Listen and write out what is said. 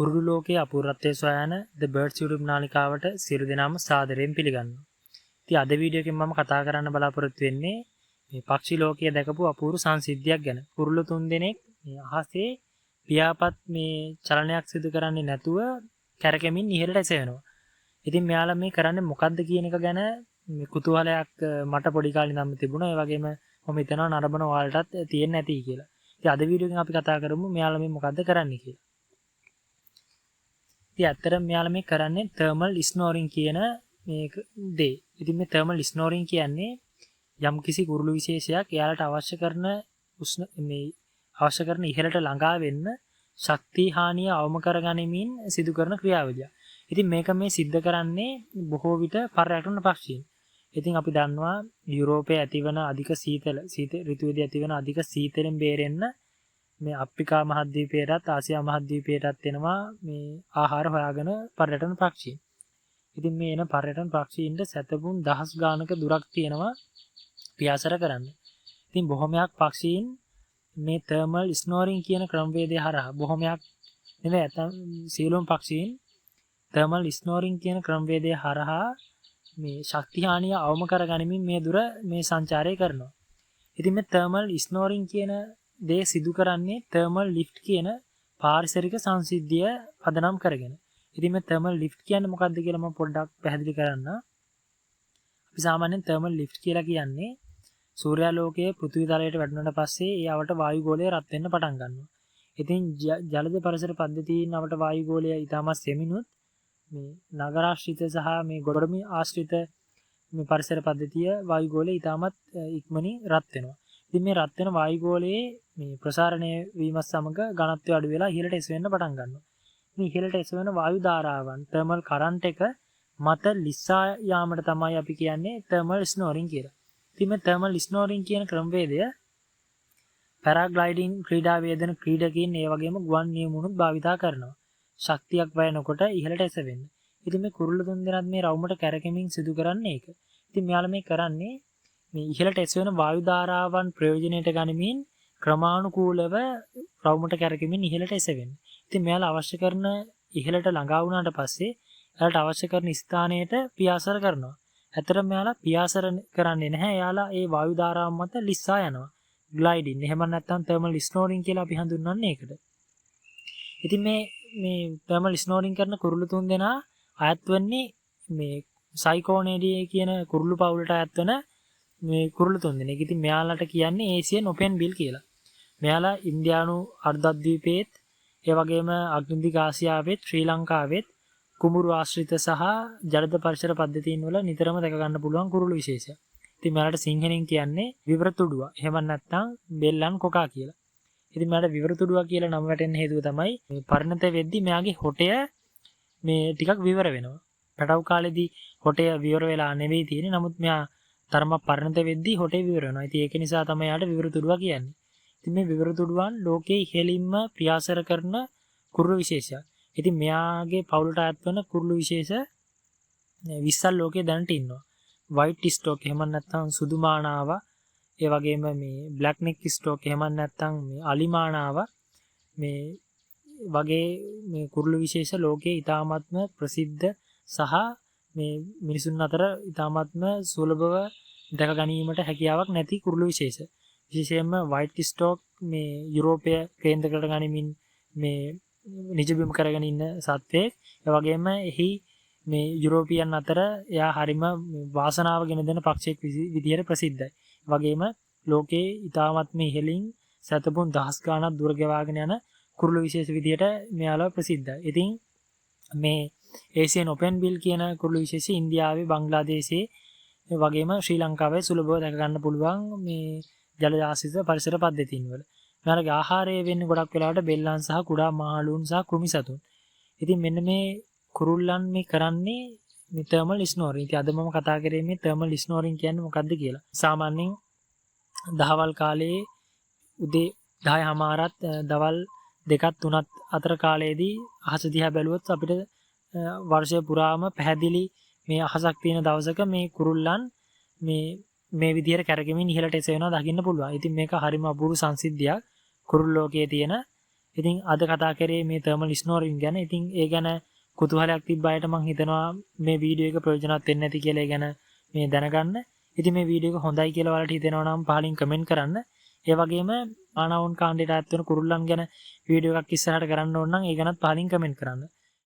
කුරුළු ලෝකයේ අපූර්වත්වය සොයන The Birds YouTube නාලිකාවට සියලු දෙනාම සාදරයෙන් පිළිගන්නවා. ඉතින් අද වීඩියෝ එකෙන් මම කතා කරන්න බලාපොරොත්තු වෙන්නේ මේ පක්ෂි ලෝකයේ දැකපු අපූර්ව සංසිද්ධියක් ගැන. කුරුළු 3 දෙනෙක් මේ අහසේ පියාපත් මේ චලනයක් සිදු කරන්නේ නැතුව කැරකෙමින් ඉහළට එසවෙනවා. ඉතින් මෙයාලා මේ කරන්නේ මොකද්ද කියන එක ගැන මේ කුතුහලයක් මට පොඩි කාලේ ඉඳන්ම තිබුණා. ඒ වගේම මම හිතනවා නරඹන ඔයාලටත් තියෙන්න ඇති කියලා. ඉතින් අද වීඩියෝ එකෙන් අපි කතා කරමු මෙයාලා මේ මොකද්ද කරන්නේ කියලා. ඉතින් ඇත්තටම මෙයාලා මේ කරන්නේ thermal snoring කියන මේක දේ. ඉතින් මේ thermal snoring කියන්නේ යම්කිසි කුරුළු විශේෂයක් එයාලට අවශ්‍ය කරන ඉහළට ළඟා වෙන්න ශක්ති හානිය අවම කරගනිමින් සිදු කරන ක්‍රියාවලියක්. ඉතින් මේක මේ සිද්ධ කරන්නේ බොහෝ විට පර්යටන පක්ෂීන්. ඉතින් අපි දන්නවා යුරෝපයේ ඇතිවන අධික සීතල ඍතුවේදී ඇතිවන අධික සීතලෙන් බේරෙන්න මේ අප්‍රිකා මහද්වීපයටත් ආසියා මහද්වීපයටත් එනවා මේ ආහාර හොයාගෙන පර්යටන පක්ෂීන්. ඉතින් මේ එන පර්යටන පක්ෂීන්ට සැතපුම් දහස් ගානක දුරක් තියෙනවා පියාසර කරන්න. ඉතින් බොහොමයක් පක්ෂීන් මේ thermal snoring කියන ක්‍රමවේදය හරහා බොහොමයක් නෙවෙයි සියලුම පක්ෂීන් thermal snoring කියන ක්‍රමවේදය හරහා මේ ශක්ති හානිය අවම කරගනිමින් මේ දුර මේ සංචාරය කරනවා. ඉතින් මේ thermal snoring කියන දේ සිදු කරන්නේ thermal lift කියන පාරිසරික සංසිද්ධිය පදනම් කරගෙන. ඉතින් මේ thermal lift කියන්නේ මොකක්ද කියලා මම පොඩ්ඩක් පැහැදිලි කරන්න. අපි සාමාන්‍යයෙන් thermal lift කියලා කියන්නේ සූර්යාලෝකයේ පෘථිවි තලයට වැටුණාට පස්සේ ඒ අවට වායු ගෝලය රත් වෙන්න පටන් ගන්නවා. ඉතින් ජලද පරිසර පද්ධතීන් අවට වායු ගෝලය ඊටමත් සෙමිනුත් මේ නගරාශ්‍රිත සහ මේ ගොඩබිම් ආශ්‍රිත මේ පරිසර පද්ධතිය වායු ගෝලය ඊටමත් ඉක්මනින් රත් වෙනවා. ඉතින් මේ රත් වෙන වායු ගෝලයේ මේ ප්‍රසාරණය වීමත් සමග ඝනත්වය අඩු වෙලා ඉහළට එසවෙන්න පටන් ගන්නවා. මේ ඉහළට එසවෙන වායු ධාරාවන් thermal current එක මත ලිස්සා යාමට තමයි අපි කියන්නේ thermal snoring කියලා. ඉතින් මේ thermal snoring කියන ක්‍රමවේදය පැරාග්ලයිඩින් ක්‍රීඩා වේදන ක්‍රීඩකයන් ඒ වගේම ගුවන් නියමුණුත් භාවිතා කරනවා. ශක්තියක් වැය නොකොට ඉහළට එසවෙන්න. ඉතින් මේ කුරුල්ල 3 දෙනාත් මේ රවුමට කැරකෙමින් සිදු කරන්නේ ඒක. ඉතින් මෙයාලා මේ කරන්නේ මේ ඉහළට එසවෙන වායු ධාරාවන් ප්‍රයෝජනයට ගනිමින් ක්‍රමානුකූලව රවුමට කැරකෙමින් ඉහළට එසවෙන්න. ඉතින් මෙයාලා අවශ්‍ය කරන ඉහළට ළඟා වුණාට පස්සේ එයාලට අවශ්‍ය කරන ස්ථානයට පියාසර කරනවා. ඇත්තටම මෙයාලා පියාසර කරන්නේ නැහැ. එයාලා ඒ වායු ධාරාවන් මත ලිස්සා යනවා. ග්ලයිඩින්. එහෙම නැත්නම් thermal snoring කියලා අපි හඳුන්වන්නේ ඒකට. ඉතින් මේ thermal snoring කරන කුරුළු 3 දෙනා අයත් වෙන්නේ මේ සයිකෝනේඩියේ කියන කුරුළු පවුලට අයත් වෙන මේ කුරුළු 3 දෙනෙක්. ඉතින් මෙයාලට කියන්නේ ඒසියන් ඔපෙන් බිල් කියලා. මෙයාලා ඉන්දියානු අර්ධද්වීපයේත් ඒ වගේම අග්නිදිග ආසියාවෙත් ශ්‍රී ලංකාවෙත් කුඹුරු ආශ්‍රිත සහ ජලද පරිසර පද්ධතීන් වල නිතරම දැක ගන්න පුළුවන් කුරුළු විශේෂයක්. ඉතින් මෙයාලට සිංහලෙන් කියන්නේ විවරතුඩුවා. එහෙම නැත්නම් බෙල්ලන් කොකා කියලා. ඉතින් මෙයාට විවරතුඩුවා කියලා නම වැටෙන්න හේතුව තමයි මේ පරිණත වෙද්දී මෙයාගේ හොටය මේ ටිකක් විවර වෙනවා. පැටව් කාලේදී හොටය විවර වෙලා නෙවෙයි තියෙන්නේ. නමුත් මෙයා තරමක් පරිණත වෙද්දී හොටේ විවර වෙනවා. ඉතින් ඒක නිසා තමයි යාට විවරතුඩුවා කියන්නේ. ඉතින් මේ විවරතුඩුවන් ලෝකයේ ඉහළින්ම ප්‍රියාසර කරන කුරුළු විශේෂයක්. ඉතින් මෙයාගේ පවුලට අයත් වෙන කුරුළු විශේෂ 20ක් ලෝකේ දැනට ඉන්නවා. white stork එහෙම නැත්නම් සුදු මානාව, ඒ වගේම මේ black neck stork එහෙම නැත්නම් මේ අලි මානාව මේ වගේ මේ කුරුළු විශේෂ ලෝකයේ ඊටාත්ම ප්‍රසිද්ධ සහ මේ මිනිසුන් අතර ඊටාත්ම සුලභව දැක ගැනීමට හැකියාවක් නැති කුරුළු විශේෂ. විශේෂයෙන්ම white stork මේ යුරෝපය කේන්ද්‍ර කර ගනිමින් මේ නිජබිම කරගෙන ඉන්න සත්වයෙක්. ඒ වගේම එහි මේ යුරෝපියන් අතර එයා හරිම වාසනාව ගෙන දෙන පක්ෂියෙක් විදිහට ප්‍රසිද්ධයි. ඒ වගේම ලෝකේ ඊටාත්ම ඉහළින් සතපුම් දහස් ගාණක් දුර ගෙවාගෙන යන කුරුළු විශේෂ විදිහට මෙයාලා ප්‍රසිද්ධයි. ඉතින් මේ ඒසියන් ඔපෙන් බිල් කියන කුරුළු විශේෂය ඉන්දියාවේ, බංග්ලාදේශයේ වගේම ශ්‍රී ලංකාවේ සුලභව දැක ගන්න පුළුවන් මේ ජල ආශ්‍රිත පරිසර පද්ධතීන් වල. මෙයාලගේ ආහාරය වෙන්නේ ගොඩක් වෙලාවට බෙල්ලන් සහ කුඩා මාළුන් සහ කෘමි සතුන්. ඉතින් මෙන්න මේ කුරුල්ලන් මේ කරන්නේ මේ thermal snoring. ඉතින් අද මම කතා කරේ මේ thermal snoring කියන්නේ මොකක්ද කියලා. සාමාන්‍යයෙන් දහවල් කාලේ උදේ 10:00මාරත් දවල් 2-3 අතර කාලයේදී අහස දිහා බැලුවොත් අපිට වර්ෂය පුරාම පැහැදිලි මේ අහසක් තියෙන දවසක මේ කුරුල්ලන් මේ විදිහට කැරගෙමින් ඉහළට එසවෙනවා දකින්න පුළුවන්. ඉතින් මේක හරිම අපූර්ව සංසිද්ධියක් කුරුළු ලෝකයේ තියෙන ඉතින් අද කතා කරේ මේ thermal snoring ගැන. ඉතින් ඒ ගැන කුතුහලයක් තිබ්බ අයට මම හිතනවා මේ වීඩියෝ එක ප්‍රයෝජනවත් වෙන්නේ නැති කියලා ඒ ගැන මේ දැනගන්න. ඉතින් මේ වීඩියෝ එක හොඳයි කියලා ඔයාලට හිතෙනවා නම් පහලින් කමෙන්ට් කරන්න. ඒ වගේම ආනවුන් කාණ්ඩයට අයත් වෙන කුරුල්ලන් ගැන වීඩියෝ එකක් ඉස්සරහට කරන්න ඕන නම් ඒ ගැනත් පහලින් කමෙන්ට් කරන්න.